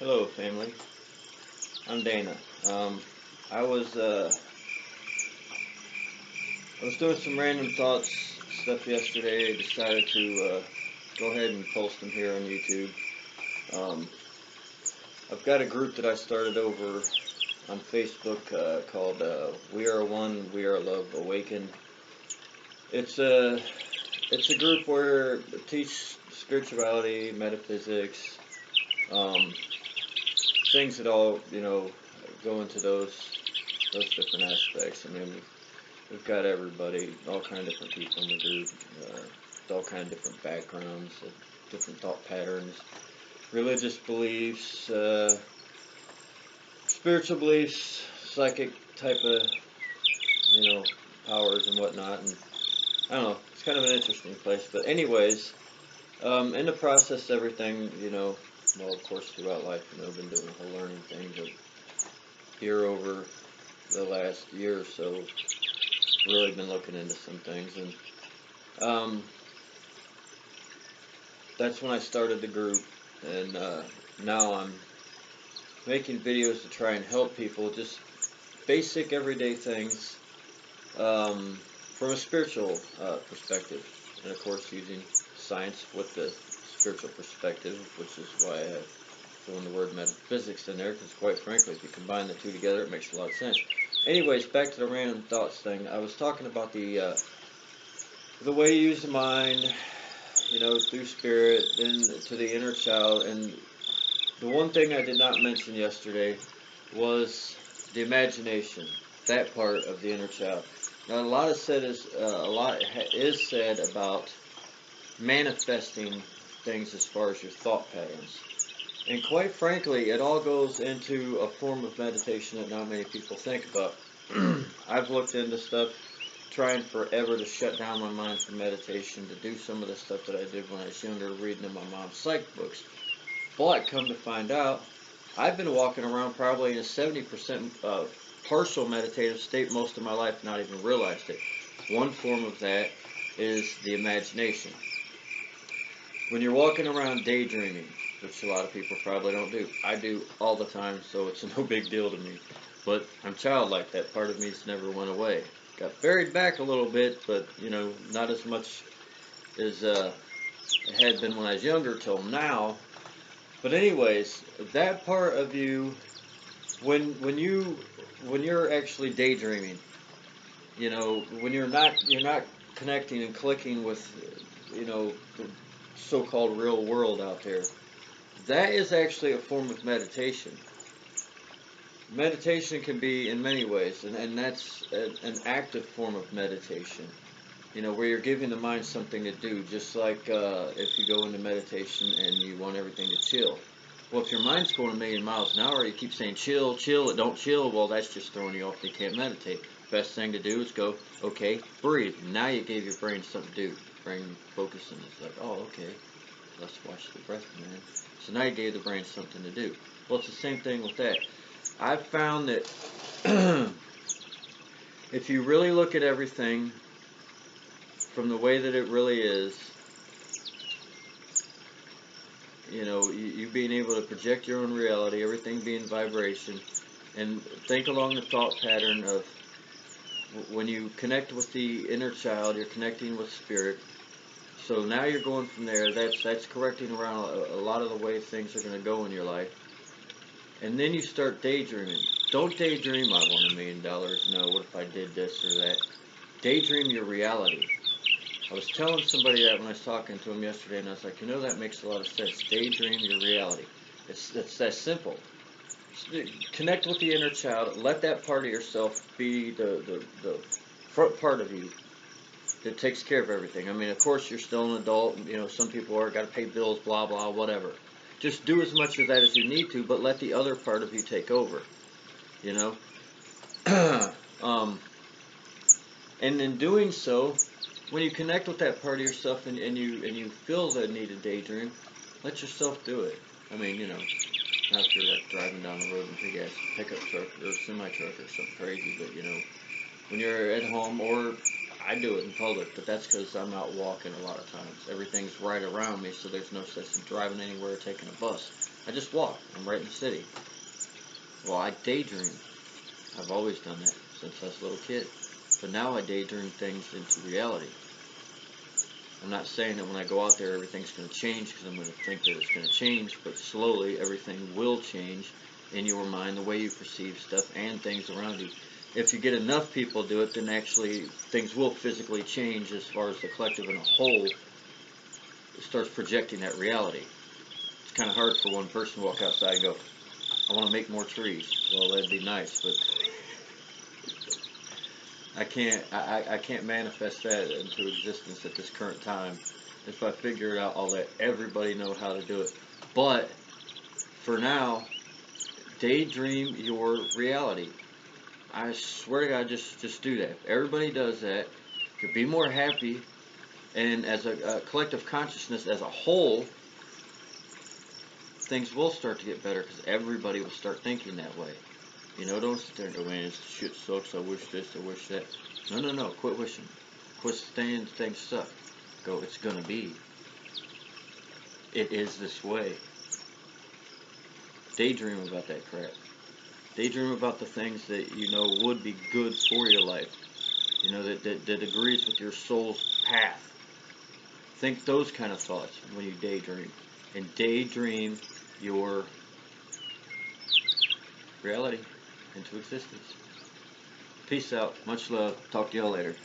Hello, family. I'm Dana. Um, I was uh, I was doing some random thoughts stuff yesterday. Decided to go ahead and post them here on YouTube. Um, I've got a group that I started over on Facebook called "We Are One, We Are Love Awakened." It's a it's a group where I teach spirituality, metaphysics, um, things that all go into those different aspects. I mean, we've got everybody, all kind of different people in the group, with all kind of different backgrounds, different thought patterns, religious beliefs, spiritual beliefs, psychic type of, you know, powers and whatnot. And I don't know, it's kind of an interesting place. But anyways, in the process, everything, well, of course, throughout life, I've been doing a whole learning thing. But here over the last year or so, really been looking into some things, and um, that's when I started the group, and now I'm making videos to try and help people, just basic everyday things, from a spiritual perspective, and of course using science with the spiritual perspective, which is why I have thrown the word metaphysics in there, because quite frankly, if you combine the two together, it makes a lot of sense. Anyways, back to the random thoughts thing. I was talking about the way you use the mind, through spirit, then to the inner child, and the one thing I did not mention yesterday was the imagination, that part of the inner child. Now, a lot is said about manifesting things as far as your thought patterns, and quite frankly, it all goes into a form of meditation that not many people think about. I've looked into stuff, trying forever to shut down my mind for meditation, to do some of the stuff that I did when I was younger, reading in my mom's psych books. But come to find out, I've been walking around probably in a 70% partial meditative state most of my life, not even realized it. One form of that is the imagination. When you're walking around daydreaming, which a lot of people probably don't do, I do all the time, so it's no big deal to me. But I'm childlike. That part of me's never went away. Got buried back a little bit, but not as much as it had been when I was younger till now. But anyways, that part of you, when you're actually daydreaming, when you're not connecting and clicking with, the so-called real world out there, that is actually a form of meditation. Meditation can be in many ways, and that's an active form of meditation. Where you're giving the mind something to do, just like if you go into meditation and you want everything to chill. Well, if your mind's going a million miles an hour, you keep saying chill, chill, it don't chill, well, that's just throwing you off. You can't meditate. Best thing to do is go, okay, breathe. Now you gave your brain something to do. Brain focusing. It's like, oh, okay, let's watch the breath, man. So now you gave the brain something to do. Well, it's the same thing with that. I've found that if you really look at everything from the way that it really is, you being able to project your own reality, everything being vibration, and think along the thought pattern of when you connect with the inner child, you're connecting with spirit. So now you're going from there. That's correcting around a lot of the way things are going to go in your life. And then you start daydreaming. Don't daydream, I want $1 million. No, what if I did this or that? Daydream your reality. I was telling somebody that when I was talking to him yesterday, and I was like, that makes a lot of sense. Daydream your reality. It's that simple. Connect with the inner child. Let that part of yourself be the front part of you that takes care of everything. I mean, of course, you're still an adult. Some people are got to pay bills, blah blah, whatever. Just do as much of that as you need to, but let the other part of you take over. You know, um, and in doing so, when you connect with that part of yourself and you feel the need to daydream, let yourself do it. I mean, not if you're like driving down the road in a big ass pickup truck or semi truck or something crazy, but when you're at home, or I do it in public, but that's because I'm out walking a lot of times. Everything's right around me, so there's no sense in driving anywhere or taking a bus. I just walk. I'm right in the city. Well, I daydream. I've always done that since I was a little kid. But now I daydream things into reality. I'm not saying that when I go out there everything's going to change because I'm going to think that it's going to change, but slowly everything will change in your mind, the way you perceive stuff and things around you. If you get enough people do it, then actually things will physically change as far as the collective in a whole starts projecting that reality. It's kind of hard for one person to walk outside and go, I want to make more trees. Well, that'd be nice, but I can't manifest that into existence at this current time. If I figure it out, I'll let everybody know how to do it. But for now, daydream your reality. I swear to God, just do that. If everybody does that, you'll be more happy, and as a collective consciousness as a whole, things will start to get better because everybody will start thinking that way. You know, don't sit there and go, man, this shit sucks, I wish this, I wish that. No, quit wishing. Quit saying things suck. Go, it's gonna be. It is this way. Daydream about that crap. Daydream about the things that you know would be good for your life. You know, that agrees with your soul's path. Think those kind of thoughts when you daydream. And daydream your reality into existence. Peace out. Much love. Talk to y'all later.